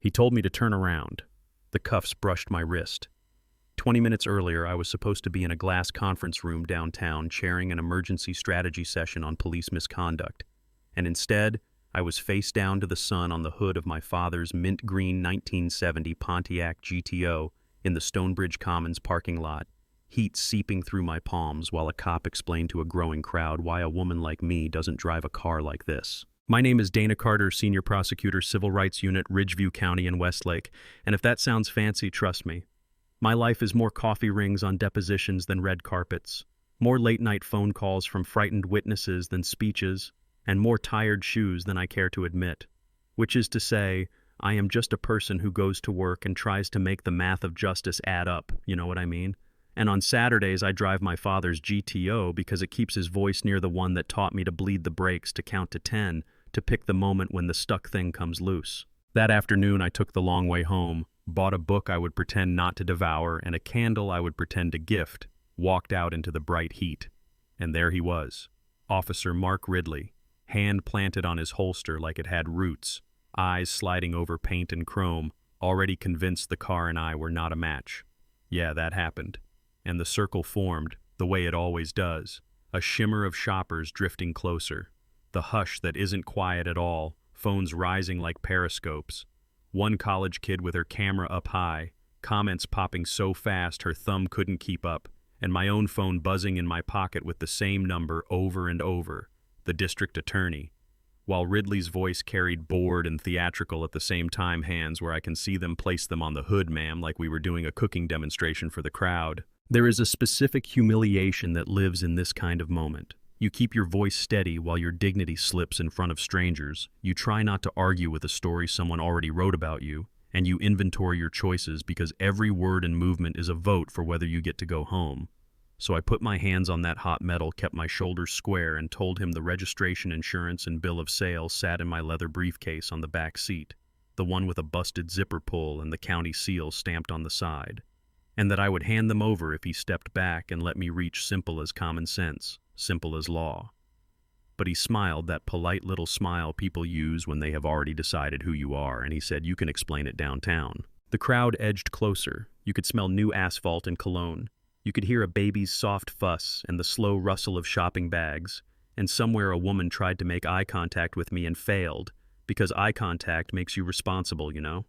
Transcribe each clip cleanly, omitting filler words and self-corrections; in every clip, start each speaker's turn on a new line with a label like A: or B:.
A: He told me to turn around. The cuffs brushed my wrist. 20 minutes earlier, I was supposed to be in a glass conference room downtown chairing an emergency strategy session on police misconduct. And instead, I was face down to the sun on the hood of my father's mint green 1970 Pontiac GTO in the Stonebridge Commons parking lot, heat seeping through my palms while a cop explained to a growing crowd why a woman like me doesn't drive a car like this. My name is Dana Carter, Senior Prosecutor, Civil Rights Unit, Ridgeview County in Westlake, and if that sounds fancy, trust me. My life is more coffee rings on depositions than red carpets, more late-night phone calls from frightened witnesses than speeches, and more tired shoes than I care to admit. Which is to say, I am just a person who goes to work and tries to make the math of justice add up, you know what I mean? And on Saturdays I drive my father's GTO because it keeps his voice near the one that taught me to bleed the brakes, to count to 10, to pick the moment when the stuck thing comes loose. That afternoon I took the long way home, bought a book I would pretend not to devour and a candle I would pretend to gift, walked out into the bright heat. And there he was, Officer Mark Ridley, hand planted on his holster like it had roots, eyes sliding over paint and chrome, already convinced the car and I were not a match. Yeah, that happened. And the circle formed, the way it always does, a shimmer of shoppers drifting closer. The hush that isn't quiet at all, phones rising like periscopes. One college kid with her camera up high, comments popping so fast her thumb couldn't keep up, and my own phone buzzing in my pocket with the same number over and over, the district attorney. While Ridley's voice carried bored and theatrical at the same time hands where I can see them place them on the hood, ma'am, like we were doing a cooking demonstration for the crowd. There is a specific humiliation that lives in this kind of moment. You keep your voice steady while your dignity slips in front of strangers. You try not to argue with a story someone already wrote about you, and you inventory your choices because every word and movement is a vote for whether you get to go home. So I put my hands on that hot metal, kept my shoulders square, and told him the registration, insurance, and bill of sale sat in my leather briefcase on the back seat, the one with a busted zipper pull and the county seal stamped on the side, and that I would hand them over if he stepped back and let me reach simple as common sense. Simple as law. But he smiled, that polite little smile people use when they have already decided who you are, and he said, "You can explain it downtown." The crowd edged closer. You could smell new asphalt and cologne. You could hear a baby's soft fuss and the slow rustle of shopping bags, and somewhere a woman tried to make eye contact with me and failed, because eye contact makes you responsible, you know?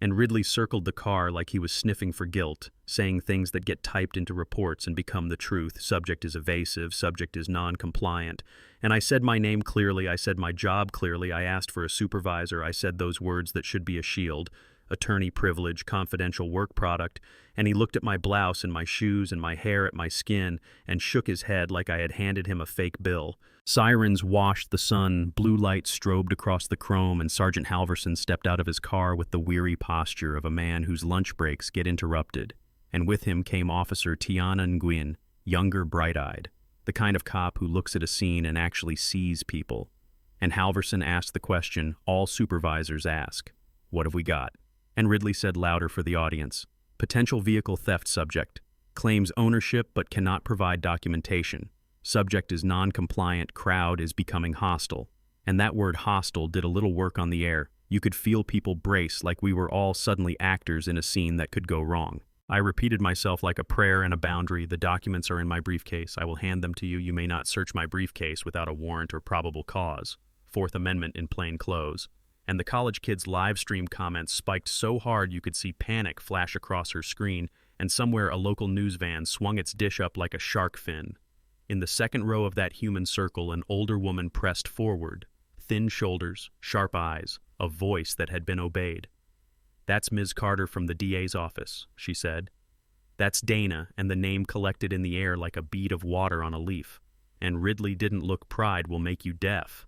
A: And Ridley circled the car like he was sniffing for guilt, saying things that get typed into reports and become the truth. Subject is evasive, subject is non-compliant. And I said my name clearly, I said my job clearly, I asked for a supervisor, I said those words that should be a shield, attorney privilege, confidential work product, and he looked at my blouse and my shoes and my hair at my skin and shook his head like I had handed him a fake bill. Sirens washed the sun, blue light strobed across the chrome, and Sergeant Halverson stepped out of his car with the weary posture of a man whose lunch breaks get interrupted. And with him came Officer Tiana Nguyen, younger, bright-eyed, the kind of cop who looks at a scene and actually sees people. And Halverson asked the question all supervisors ask, "What have we got?" And Ridley said louder for the audience, "Potential vehicle theft subject. Claims ownership but cannot provide documentation. Subject is non-compliant, crowd is becoming hostile." And that word hostile did a little work on the air. You could feel people brace like we were all suddenly actors in a scene that could go wrong. I repeated myself like a prayer and a boundary. "The documents are in my briefcase. I will hand them to you. You may not search my briefcase without a warrant or probable cause." Fourth Amendment in plain clothes. And the college kid's live stream comments spiked so hard you could see panic flash across her screen, and somewhere a local news van swung its dish up like a shark fin. In the second row of that human circle, an older woman pressed forward, thin shoulders, sharp eyes, a voice that had been obeyed. "That's Ms. Carter from the DA's office," she said. "That's Dana," and the name collected in the air like a bead of water on a leaf. And Ridley didn't look. "Pride will make you deaf."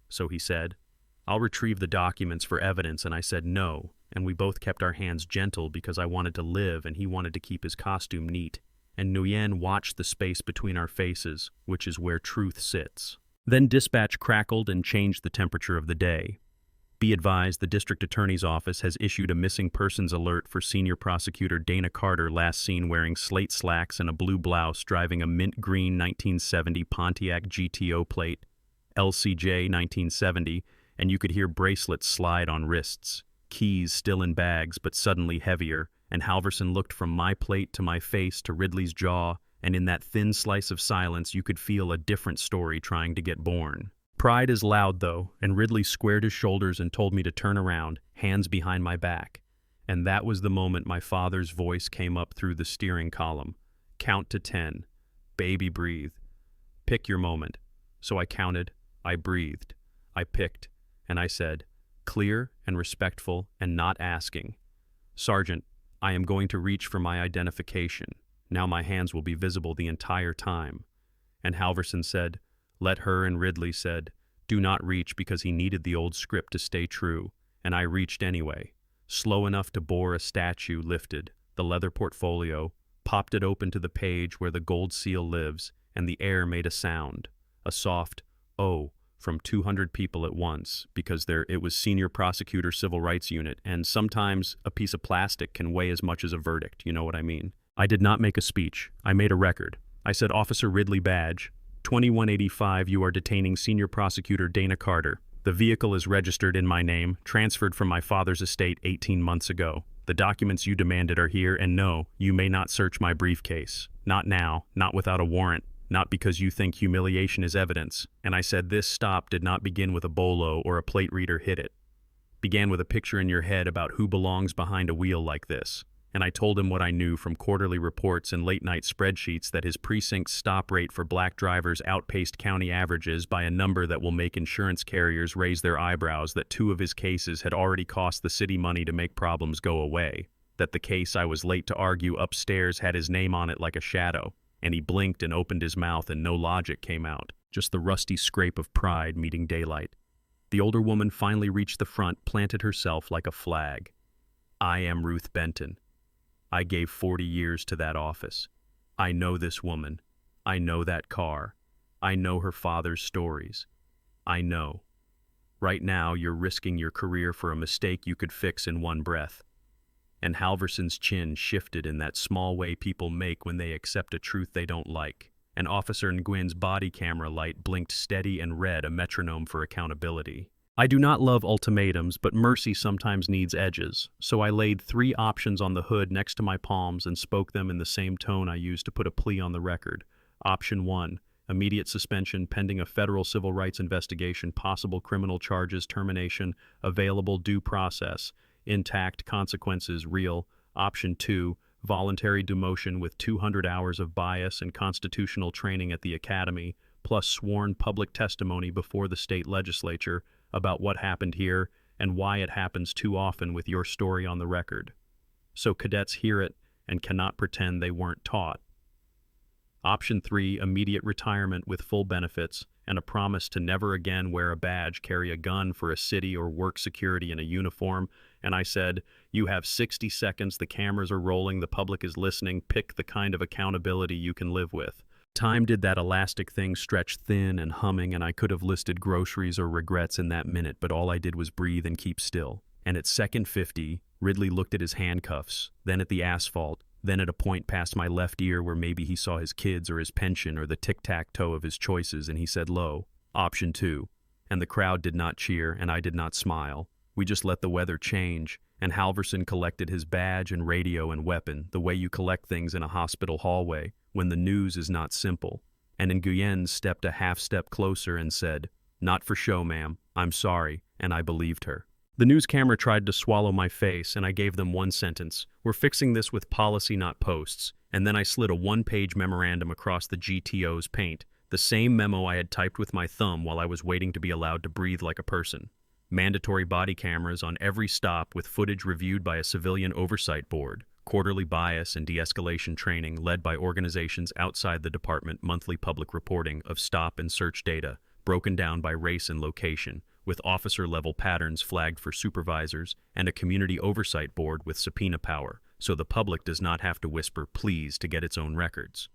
A: So he said, "I'll retrieve the documents for evidence," and I said no, and we both kept our hands gentle because I wanted to live and he wanted to keep his costume neat. And Nguyen watched the space between our faces, which is where truth sits. Then dispatch crackled and changed the temperature of the day. Be advised, the district attorney's office has issued a missing persons alert for Senior Prosecutor Dana Carter, last seen wearing slate slacks and a blue blouse, driving a mint green 1970 Pontiac GTO plate, LCJ 1970, and you could hear bracelets slide on wrists. keys still in bags but suddenly heavier, and Halverson looked from my plate to my face to Ridley's jaw, and in that thin slice of silence you could feel a different story trying to get born. Pride is loud, though, and Ridley squared his shoulders and told me to turn around, hands behind my back. And that was the moment my father's voice came up through the steering column. Count to 10. Baby, breathe. Pick your moment. So I counted, I breathed, I picked, and I said, clear and respectful and not asking, Sergeant, I am going to reach for my identification. Now my hands will be visible the entire time. And Halverson said, let her, and Ridley said, do not reach, because he needed the old script to stay true, and I reached anyway. Slow enough to bore a statue, lifted the leather portfolio, popped it open to the page where the gold seal lives, and the air made a sound, a soft "oh" from 200 people at once, because it was Senior Prosecutor Civil Rights Unit, and sometimes a piece of plastic can weigh as much as a verdict, you know what I mean? I did not make a speech. I made a record. I said, Officer Ridley Badge, 2185, you are detaining Senior Prosecutor Dana Carter. The vehicle is registered in my name, transferred from my father's estate 18 months ago. The documents you demanded are here, and no, you may not search my briefcase. Not now, not without a warrant, not because you think humiliation is evidence. And I said this stop did not begin with a bolo or a plate reader hit it. Began with a picture in your head about who belongs behind a wheel like this. And I told him what I knew from quarterly reports and late-night spreadsheets, that his precinct's stop rate for black drivers outpaced county averages by a number that will make insurance carriers raise their eyebrows, that 2 of his cases had already cost the city money to make problems go away, that the case I was late to argue upstairs had his name on it like a shadow, and he blinked and opened his mouth and no logic came out, just the rusty scrape of pride meeting daylight. The older woman finally reached the front, planted herself like a flag. I am Ruth Benton. I gave 40 years to that office. I know this woman. I know that car. I know her father's stories. I know. Right now, you're risking your career for a mistake you could fix in one breath. And Halverson's chin shifted in that small way people make when they accept a truth they don't like. And Officer Nguyen's body camera light blinked steady and red, a metronome for accountability. I do not love ultimatums, but mercy sometimes needs edges, so I laid 3 options on the hood next to my palms and spoke them in the same tone I used to put a plea on the record. Option 1, immediate suspension pending a federal civil rights investigation, possible criminal charges, termination, available due process, intact, consequences real. Option 2, voluntary demotion with 200 hours of bias and constitutional training at the academy, plus sworn public testimony before the state legislature about what happened here and why it happens too often, with your story on the record, so cadets hear it and cannot pretend they weren't taught. Option 3, immediate retirement with full benefits and a promise to never again wear a badge, carry a gun for a city, or work security in a uniform. And I said, you have 60 seconds, the cameras are rolling, the public is listening, pick the kind of accountability you can live with. Time did that elastic thing stretch thin and humming, and I could have listed groceries or regrets in that minute, but all I did was breathe and keep still. And at second 50, Ridley looked at his handcuffs, then at the asphalt, then at a point past my left ear where maybe he saw his kids or his pension or the tic-tac-toe of his choices, and he said low, Option 2. And the crowd did not cheer, and I did not smile. We just let the weather change, and Halverson collected his badge and radio and weapon, the way you collect things in a hospital hallway, when the news is not simple. And Nguyen stepped a half-step closer and said, not for show, ma'am, I'm sorry, and I believed her. The news camera tried to swallow my face, and I gave them one sentence. We're fixing this with policy, not posts. And then I slid a 1-page memorandum across the GTO's paint, the same memo I had typed with my thumb while I was waiting to be allowed to breathe like a person. Mandatory body cameras on every stop with footage reviewed by a civilian oversight board, quarterly bias and de-escalation training led by organizations outside the department, monthly public reporting of stop and search data, broken down by race and location, with officer-level patterns flagged for supervisors, and a community oversight board with subpoena power, so the public does not have to whisper please to get its own records.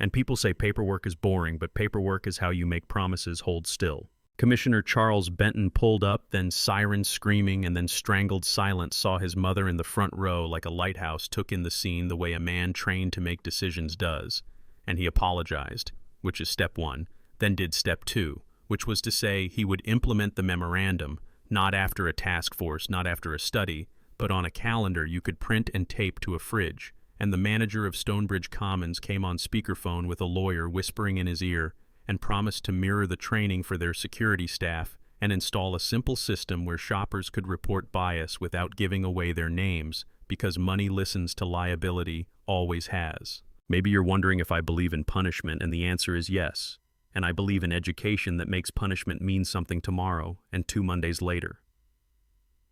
A: And people say paperwork is boring, but paperwork is how you make promises hold still. Commissioner Charles Benton pulled up, then sirens screaming, and then strangled silence saw his mother in the front row like a lighthouse, took in the scene the way a man trained to make decisions does. And he apologized, which is step 1, then did step 2, which was to say he would implement the memorandum, Not after a task force, not after a study, but on a calendar you could print and tape to a fridge. And the manager of Stonebridge Commons came on speakerphone with a lawyer whispering in his ear and promised to mirror the training for their security staff and install a simple system where shoppers could report bias without giving away their names, because money listens to liability, always has. Maybe you're wondering if I believe in punishment, and the answer is yes. And I believe in education that makes punishment mean something tomorrow and 2 Mondays later.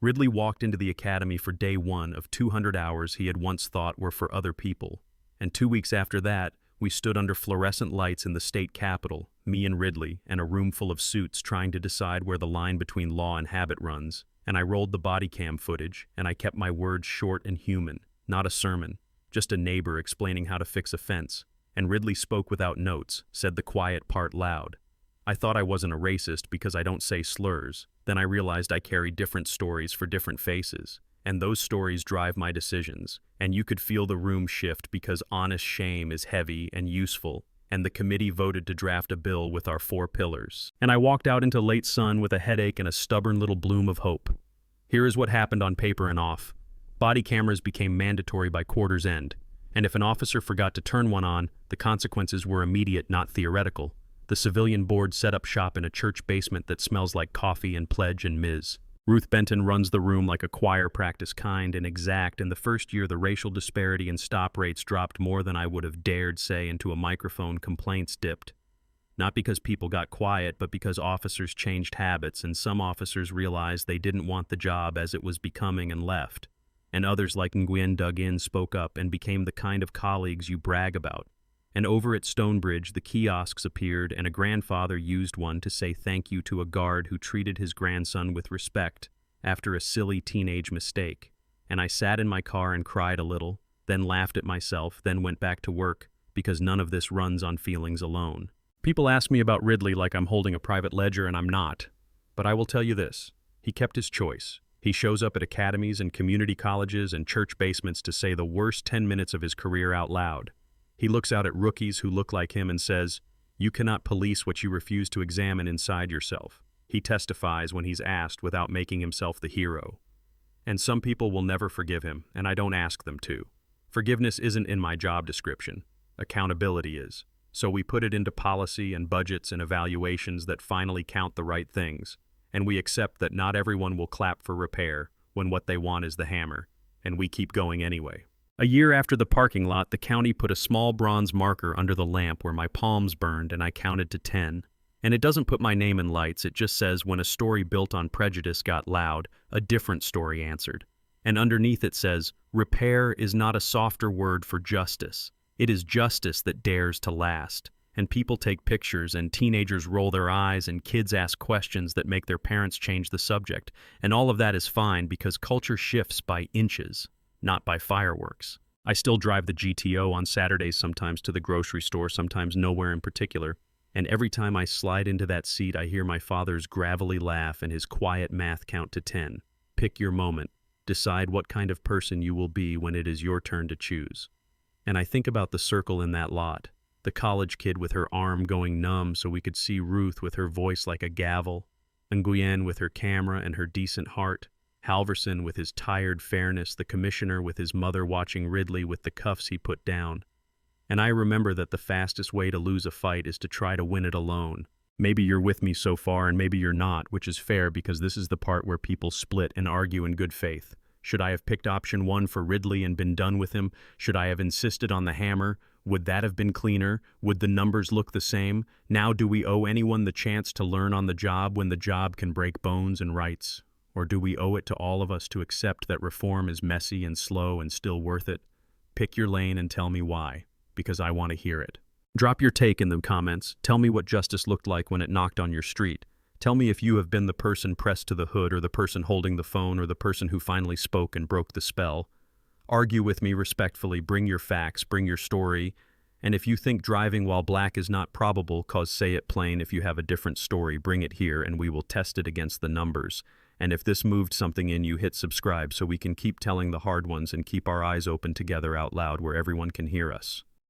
A: Ridley walked into the academy for day 1 of 200 hours he had once thought were for other people, and 2 weeks after that, we stood under fluorescent lights in the state capitol, me and Ridley, and a room full of suits trying to decide where the line between law and habit runs, and I rolled the body cam footage, and I kept my words short and human, not a sermon, just a neighbor explaining how to fix a fence, and Ridley spoke without notes, said the quiet part loud. I thought I wasn't a racist because I don't say slurs. Then I realized I carry different stories for different faces, and those stories drive my decisions, and you could feel the room shift because honest shame is heavy and useful, and the committee voted to draft a bill with our 4 pillars. And I walked out into late sun with a headache and a stubborn little bloom of hope. Here is what happened on paper and off. Body cameras became mandatory by quarter's end, and if an officer forgot to turn one on, the consequences were immediate, not theoretical. The civilian board set up shop in a church basement that smells like coffee and pledge and Ms. Ruth Benton runs the room like a choir practice, kind and exact. In the first year, the racial disparity in stop rates dropped more than I would have dared say into a microphone. Complaints dipped. Not because people got quiet, but because officers changed habits, and some officers realized they didn't want the job as it was becoming and left. And others like Nguyen dug in, spoke up, and became the kind of colleagues you brag about. And over at Stonebridge, the kiosks appeared, and a grandfather used one to say thank you to a guard who treated his grandson with respect after a silly teenage mistake. And I sat in my car and cried a little, then laughed at myself, then went back to work, because none of this runs on feelings alone. People ask me about Ridley like I'm holding a private ledger, and I'm not. But I will tell you this. He kept his choice. He shows up at academies and community colleges and church basements to say the worst 10 minutes of his career out loud. He looks out at rookies who look like him and says, "You cannot police what you refuse to examine inside yourself." He testifies when he's asked without making himself the hero. And some people will never forgive him, and I don't ask them to. Forgiveness isn't in my job description. Accountability is. So we put it into policy and budgets and evaluations that finally count the right things. And we accept that not everyone will clap for repair when what they want is the hammer, and we keep going anyway. A year after the parking lot, the county put a small bronze marker under the lamp where my palms burned, and I counted to 10. And it doesn't put my name in lights, it just says when a story built on prejudice got loud, a different story answered. And underneath it says, repair is not a softer word for justice. It is justice that dares to last. And people take pictures, and teenagers roll their eyes, and kids ask questions that make their parents change the subject. And all of that is fine because culture shifts by inches, not by fireworks. I still drive the GTO on Saturdays, sometimes to the grocery store, sometimes nowhere in particular. And every time I slide into that seat, I hear my father's gravelly laugh and his quiet math count to 10. Pick your moment. Decide what kind of person you will be when it is your turn to choose. And I think about the circle in that lot. The college kid with her arm going numb so we could see Ruth with her voice like a gavel, Nguyen with her camera and her decent heart, Halverson with his tired fairness, the commissioner with his mother watching Ridley with the cuffs he put down. And I remember that the fastest way to lose a fight is to try to win it alone. Maybe you're with me so far and maybe you're not, which is fair because this is the part where people split and argue in good faith. Should I have picked option 1 for Ridley and been done with him? Should I have insisted on the hammer? Would that have been cleaner? Would the numbers look the same? Now, do we owe anyone the chance to learn on the job when the job can break bones and rights? Or do we owe it to all of us to accept that reform is messy and slow and still worth it? Pick your lane and tell me why, because I want to hear it. Drop your take in the comments. Tell me what justice looked like when it knocked on your street. Tell me if you have been the person pressed to the hood or the person holding the phone or the person who finally spoke and broke the spell. Argue with me respectfully, bring your facts, bring your story, and if you think driving while black is not probable, cause say it plain. If you have a different story, bring it here and we will test it against the numbers. And if this moved something in you, hit subscribe so we can keep telling the hard ones and keep our eyes open together out loud where everyone can hear us.